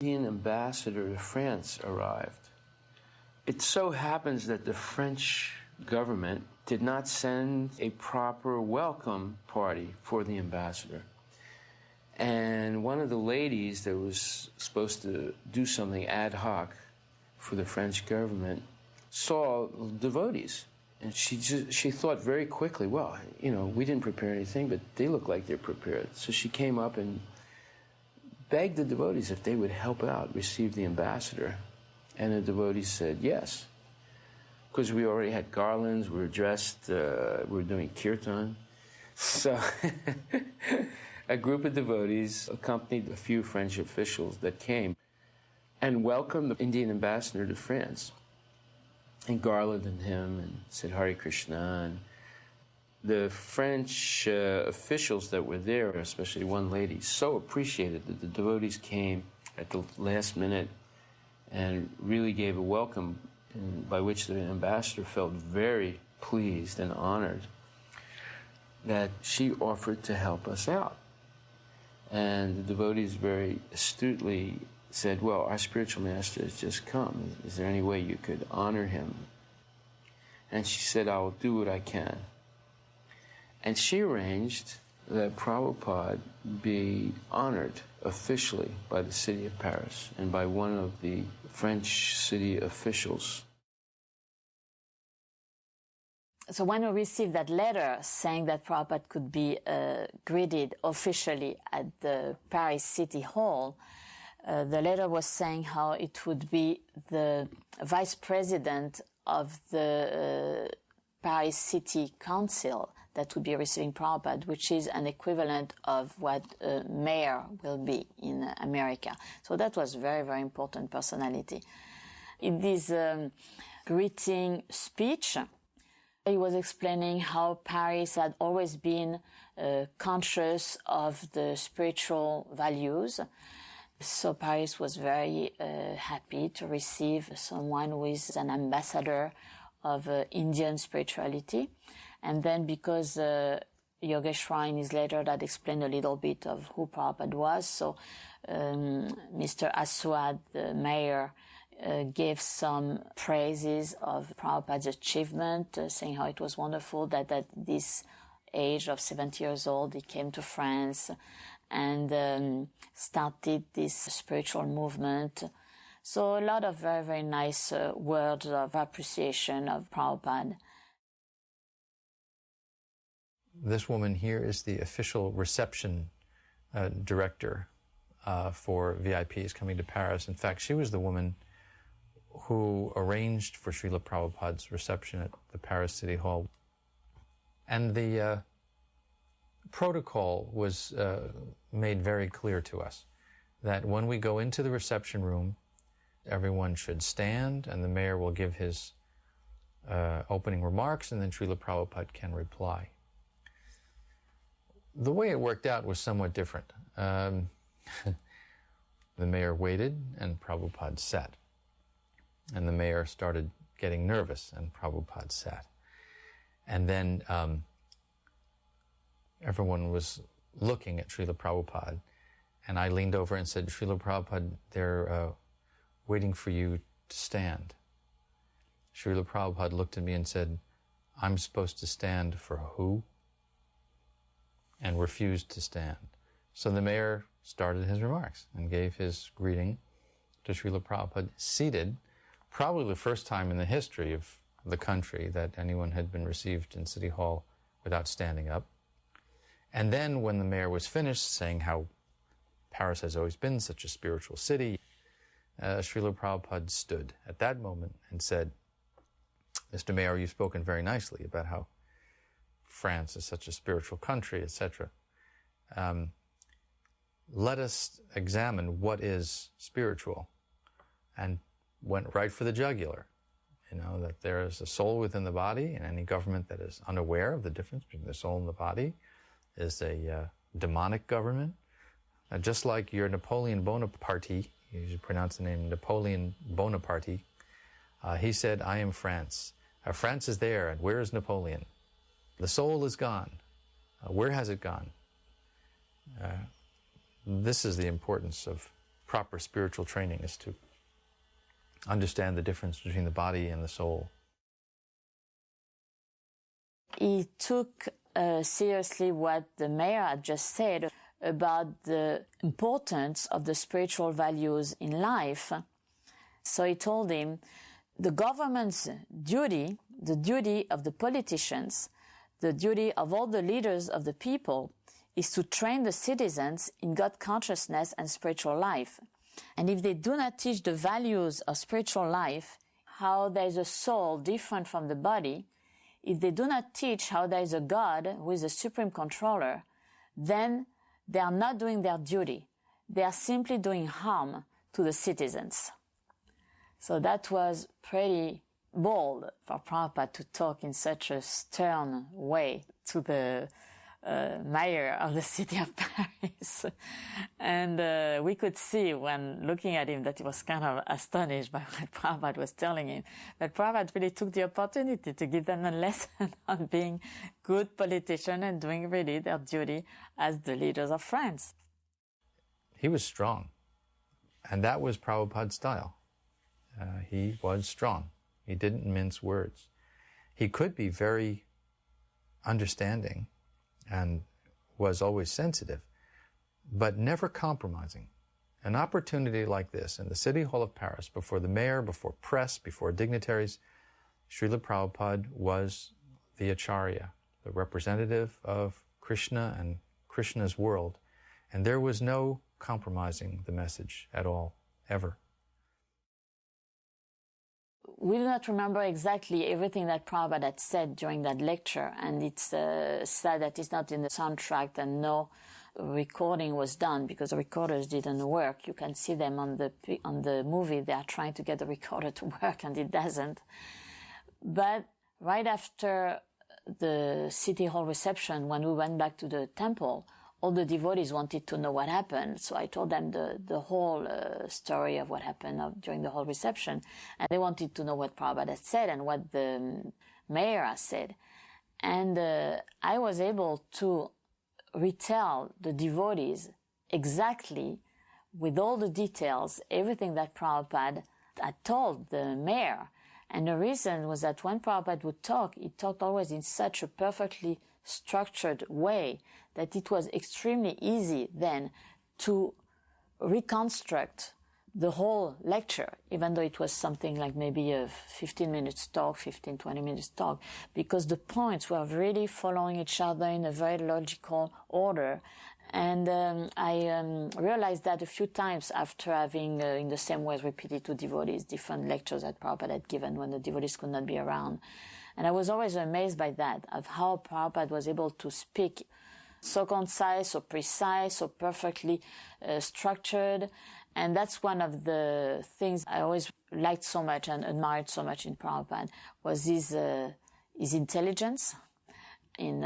Indian ambassador to France arrived. It so happens that the French government did not send a proper welcome party for the ambassador. And one of the ladies that was supposed to do something ad hoc for the French government saw devotees. And she thought very quickly, well, we didn't prepare anything, but they look like they're prepared. So she came up and begged the devotees if they would help out, receive the ambassador. And the devotees said yes. Because we already had garlands, we were dressed, we were doing kirtan. So a group of devotees accompanied a few French officials that came and welcomed the Indian ambassador to France and garlanded him and said Hare Krishna. And the French officials that were there, especially one lady, so appreciated that the devotees came at the last minute and really gave a welcome, by which the ambassador felt very pleased and honored that she offered to help us out. And the devotees very astutely said, well, our spiritual master has just come. Is there any way you could honor him? And she said, I will do what I can. And she arranged that Prabhupada be honored officially by the city of Paris and by one of the French city officials. So when we received that letter saying that Prabhupada could be greeted officially at the Paris City Hall, the letter was saying how it would be the vice president of the Paris City Council that would be receiving Prabhupada, which is an equivalent of what a mayor will be in America. So that was very, very important personality. In this greeting speech, he was explaining how Paris had always been conscious of the spiritual values. So Paris was very happy to receive someone who is an ambassador of Indian spirituality. And then because Yogeshwar in his letter that explained a little bit of who Prabhupada was, so Mr. Aswad, the mayor, gave some praises of Prabhupada's achievement, saying how it was wonderful that at this age of 70 years old he came to France and started this spiritual movement. So a lot of very, very nice words of appreciation of Prabhupada. This woman here is the official reception director for VIPs coming to Paris. In fact, she was the woman who arranged for Srila Prabhupada's reception at the Paris City Hall. And the protocol was made very clear to us that when we go into the reception room, everyone should stand and the mayor will give his opening remarks and then Srila Prabhupada can reply. The way it worked out was somewhat different. The mayor waited and Prabhupada sat. And the mayor started getting nervous and Prabhupada sat. And then everyone was looking at Srila Prabhupada. And I leaned over and said, Srila Prabhupada, they're waiting for you to stand. Srila Prabhupada looked at me and said, I'm supposed to stand for who? And refused to stand. So the mayor started his remarks and gave his greeting to Srila Prabhupada, seated, probably the first time in the history of the country that anyone had been received in City Hall without standing up. And then when the mayor was finished saying how Paris has always been such a spiritual city, Srila Prabhupada stood at that moment and said, Mr. Mayor, you've spoken very nicely about how France is such a spiritual country, etc. Let us examine what is spiritual, and went right for the jugular. You know, that there is a soul within the body, and any government that is unaware of the difference between the soul and the body is a demonic government. Just like your Napoleon Bonaparte, you should pronounce the name Napoleon Bonaparte, he said, I am France. France is there, and where is Napoleon? The soul is gone. Where has it gone? This is the importance of proper spiritual training, is to understand the difference between the body and the soul. He took seriously what the mayor had just said about the importance of the spiritual values in life. So he told him, the government's duty, the duty of the politicians, the duty of all the leaders of the people is to train the citizens in God consciousness and spiritual life. And if they do not teach the values of spiritual life, how there is a soul different from the body, if they do not teach how there is a God who is the supreme controller, then they are not doing their duty. They are simply doing harm to the citizens. So that was pretty bold for Prabhupada to talk in such a stern way to the mayor of the city of Paris. And we could see when looking at him that he was kind of astonished by what Prabhupada was telling him. But Prabhupada really took the opportunity to give them a lesson on being good politicians and doing really their duty as the leaders of France. He was strong, and that was Prabhupada's style. He was strong. He didn't mince words. He could be very understanding and was always sensitive, but never compromising. An opportunity like this in the City Hall of Paris, before the mayor, before press, before dignitaries, Srila Prabhupada was the Acharya, the representative of Krishna and Krishna's world, and there was no compromising the message at all, ever. We do not remember exactly everything that Prabhupada had said during that lecture, and it's sad that it's not in the soundtrack and no recording was done because the recorders didn't work. You can see them on the movie. They are trying to get the recorder to work and it doesn't. But right after the City Hall reception, when we went back to the temple, all the devotees wanted to know what happened. So I told them the whole story of what happened during the whole reception. And they wanted to know what Prabhupada had said and what the mayor had said. And I was able to retell the devotees exactly, with all the details, everything that Prabhupada had told the mayor. And the reason was that when Prabhupada would talk, he talked always in such a perfectly structured way that it was extremely easy then to reconstruct the whole lecture, even though it was something like maybe a 15 minutes talk, 15, 20 minutes talk, because the points were really following each other in a very logical order. And I realized that a few times after having, in the same way, repeated to devotees different lectures that Prabhupada had given when the devotees could not be around. And I was always amazed by that, of how Prabhupada was able to speak so concise, so precise, so perfectly structured. And that's one of the things I always liked so much and admired so much in Prabhupada, was his intelligence in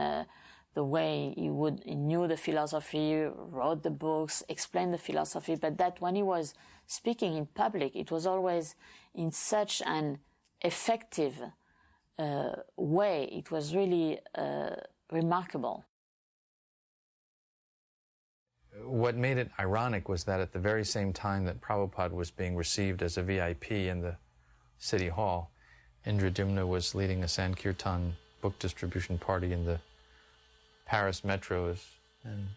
the way he knew the philosophy, wrote the books, explained the philosophy, but that when he was speaking in public, it was always in such an effective way. It was really remarkable. What made it ironic was that at the very same time that Prabhupada was being received as a VIP in the City Hall, Indradyumna was leading a Sankirtan book distribution party in the Paris metros and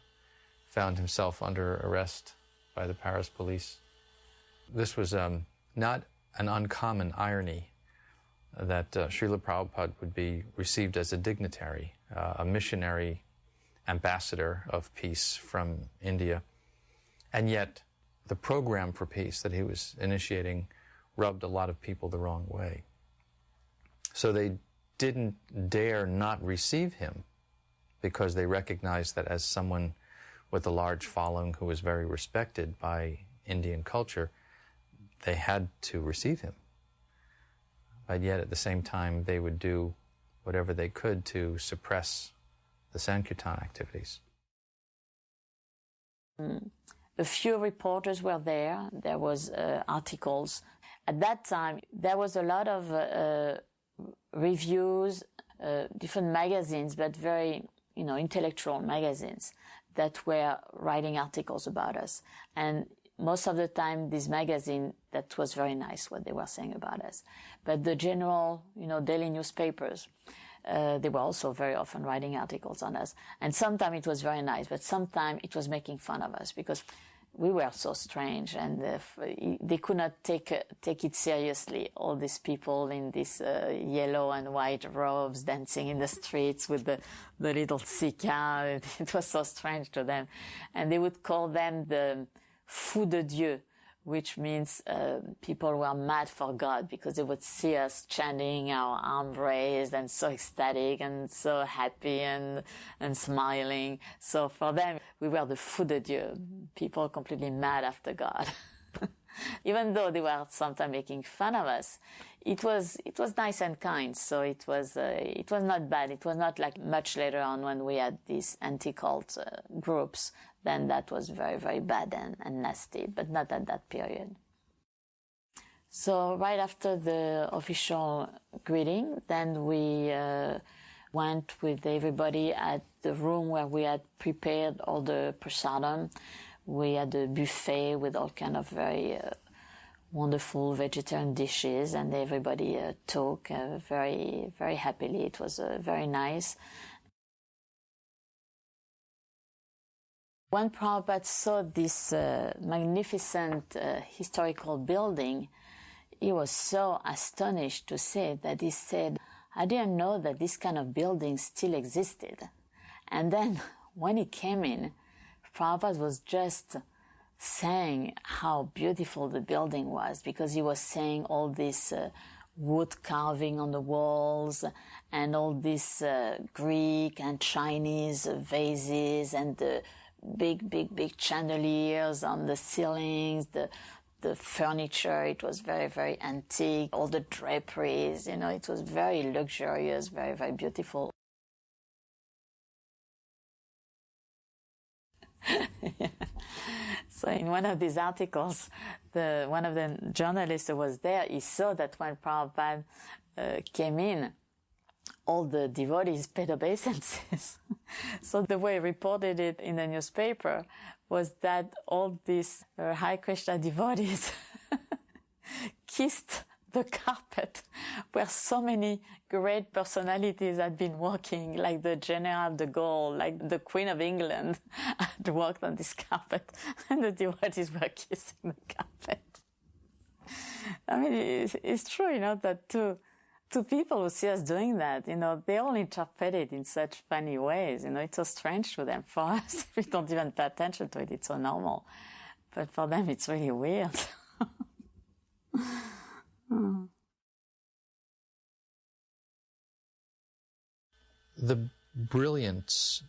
found himself under arrest by the Paris police. This was not an uncommon irony that Srila Prabhupada would be received as a dignitary, a missionary ambassador of peace from India. And yet the program for peace that he was initiating rubbed a lot of people the wrong way. So they didn't dare not receive him because they recognized that as someone with a large following who was very respected by Indian culture, they had to receive him. But yet at the same time, they would do whatever they could to suppress the Sankirtan activities. A few reporters were there. There was articles. At that time, there was a lot of reviews, different magazines, but very, intellectual magazines that were writing articles about us. And most of the time, this magazine, that was very nice what they were saying about us. But the general, daily newspapers, they were also very often writing articles on us. And sometimes it was very nice, but sometimes it was making fun of us because we were so strange, and they could not take it seriously. All these people in these yellow and white robes dancing in the streets with the little cicas. It was so strange to them. And they would call them the fous de Dieu, which means people were mad for God, because they would see us chanting, our arm raised and so ecstatic and so happy and smiling. So for them, we were the fous de Dieu, people completely mad after God. Even though they were sometimes making fun of us, it was nice and kind. So it was not bad. It was not like much later on when we had these anti-cult groups. Then that was very, very bad and nasty, but not at that period. So right after the official greeting, then we went with everybody at the room where we had prepared all the prasadam. We had a buffet with all kind of very wonderful vegetarian dishes, and everybody took very, very happily. It was very nice. When Prabhupada saw this magnificent historical building, he was so astonished to see it that he said, I didn't know that this kind of building still existed. And then when he came in, Prabhupada was just saying how beautiful the building was, because he was saying all this wood carving on the walls and all these Greek and Chinese vases and the big chandeliers on the ceilings, the furniture. It was very, very antique, all the draperies, it was very luxurious, very, very beautiful. Yeah. So in one of these articles, one of the journalists who was there, he saw that when Prabhupada came in, all the devotees paid obeisances. So the way he reported it in the newspaper was that all these Hare Krishna devotees kissed the carpet where so many great personalities had been walking, like the General de Gaulle, like the Queen of England had walked on this carpet, and the devotees were kissing the carpet. I mean, it's true, that to people who see us doing that, they all interpret it in such funny ways. It's so strange to them. For us, we don't even pay attention to it. It's so normal. But for them, it's really weird. The brilliance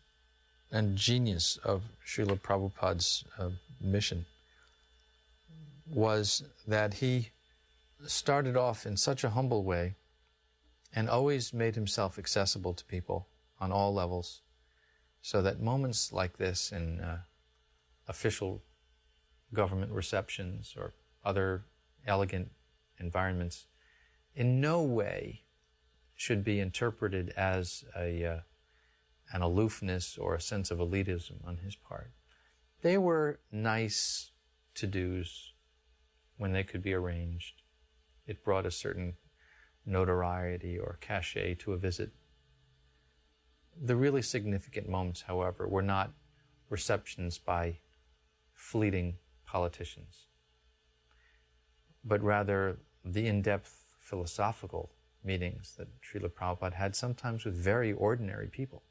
and genius of Srila Prabhupada's mission was that he started off in such a humble way and always made himself accessible to people on all levels, so that moments like this in official government receptions or other elegant environments in no way should be interpreted as an aloofness or a sense of elitism on his part. They were nice to-dos when they could be arranged. It brought a certain notoriety or cachet to a visit. The really significant moments, however, were not receptions by fleeting politicians, but rather the in-depth philosophical meetings that Srila Prabhupada had, sometimes with very ordinary people.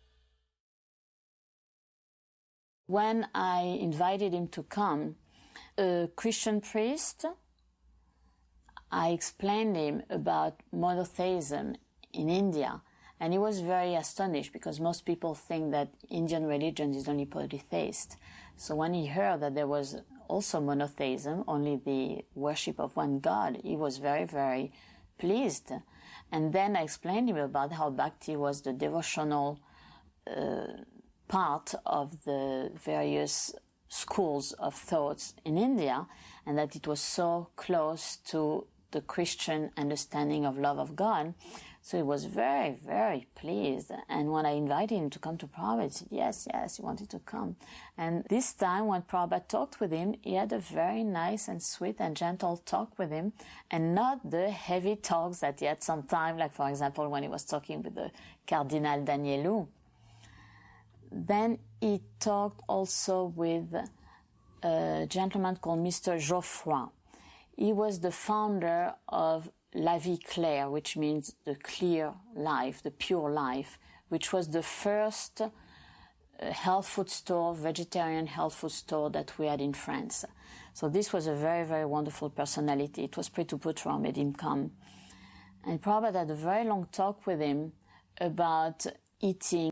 When I invited him to come, a Christian priest, I explained him about monotheism in India, and he was very astonished, because most people think that Indian religion is only polytheist. So when he heard that there was also monotheism, only the worship of one God, he was very, very pleased. And then I explained to him about how bhakti was the devotional part of the various schools of thoughts in India, and that it was so close to the Christian understanding of love of God. So he was very, very pleased. And when I invited him to come to Prabhupada, he said, yes, he wanted to come. And this time when Prabhupada talked with him, he had a very nice and sweet and gentle talk with him, and not the heavy talks that he had sometimes, like for example, when he was talking with the Cardinal Danielou. Then he talked also with a gentleman called Mr. Geoffroy. He was the founder of La Vie Claire, which means the clear life, the pure life, which was the first health food store, vegetarian health food store that we had in France. So this was a very, very wonderful personality. It was Prithu Putra made him come. And Prabhupada had a very long talk with him about eating